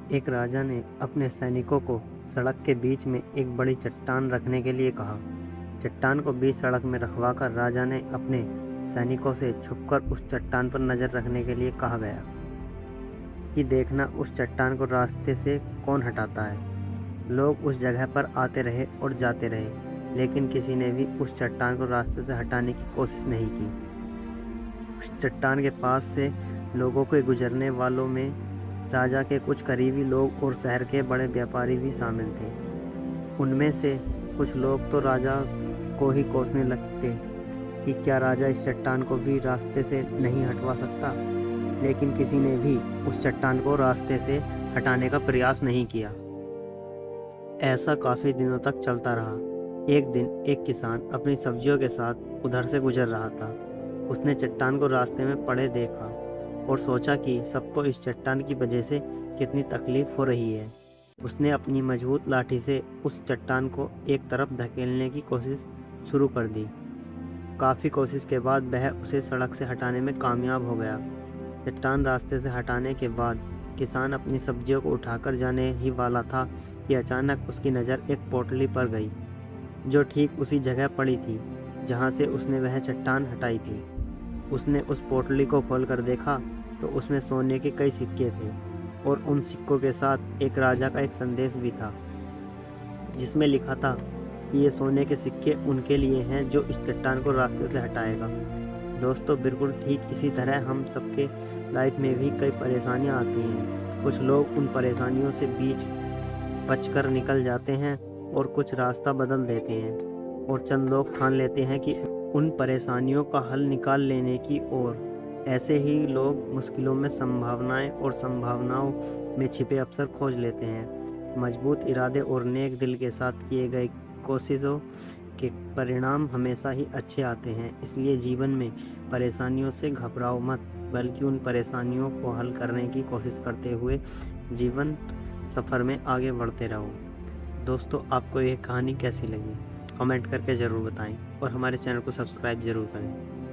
एक राजा ने अपने सैनिकों को सड़क के बीच में एक बड़ी चट्टान रखने के लिए कहा। चट्टान को बीच सड़क में रखवाकर राजा ने अपने सैनिकों से छुपकर उस चट्टान पर नजर रखने के लिए कहा गया कि देखना उस चट्टान को रास्ते से कौन हटाता है। लोग उस जगह पर आते रहे और जाते रहे, लेकिन किसी ने भी उस चट्टान को रास्ते से हटाने की कोशिश नहीं की। उस चट्टान के पास से लोगों के गुजरने वालों में राजा के कुछ करीबी लोग और शहर के बड़े व्यापारी भी शामिल थे। उनमें से कुछ लोग तो राजा को ही कोसने लगते कि क्या राजा इस चट्टान को भी रास्ते से नहीं हटवा सकता, लेकिन किसी ने भी उस चट्टान को रास्ते से हटाने का प्रयास नहीं किया। ऐसा काफ़ी दिनों तक चलता रहा। एक दिन एक किसान अपनी सब्जियों के साथ उधर से गुजर रहा था। उसने चट्टान को रास्ते में पड़े देखा और सोचा कि सबको इस चट्टान की वजह से कितनी तकलीफ हो रही है। उसने अपनी मजबूत लाठी से उस चट्टान को एक तरफ धकेलने की कोशिश शुरू कर दी। काफ़ी कोशिश के बाद वह उसे सड़क से हटाने में कामयाब हो गया। चट्टान रास्ते से हटाने के बाद किसान अपनी सब्जियों को उठाकर जाने ही वाला था कि अचानक उसकी नज़र एक पोटली पर गई, जो ठीक उसी जगह पड़ी थी जहाँ से उसने वह चट्टान हटाई थी। उसने उस पोटली को खोलकर देखा तो उसमें सोने के कई सिक्के थे और उन सिक्कों के साथ एक राजा का एक संदेश भी था, जिसमें लिखा था कि ये सोने के सिक्के उनके लिए हैं जो इस चट्टान को रास्ते से हटाएगा। दोस्तों, बिल्कुल ठीक इसी तरह हम सबके लाइफ में भी कई परेशानियां आती हैं। कुछ लोग उन परेशानियों से बीच बचकर निकल जाते हैं और कुछ रास्ता बदल देते हैं, और चंद लोग ठान लेते हैं कि उन परेशानियों का हल निकाल लेने की ओर। ऐसे ही लोग मुश्किलों में संभावनाएं और संभावनाओं में छिपे अवसर खोज लेते हैं। मजबूत इरादे और नेक दिल के साथ किए गए कोशिशों के परिणाम हमेशा ही अच्छे आते हैं। इसलिए जीवन में परेशानियों से घबराओ मत, बल्कि उन परेशानियों को हल करने की कोशिश करते हुए जीवन सफ़र में आगे बढ़ते रहो। दोस्तों, आपको ये कहानी कैसी लगी? कमेंट करके ज़रूर बताएं और हमारे चैनल को सब्सक्राइब ज़रूर करें।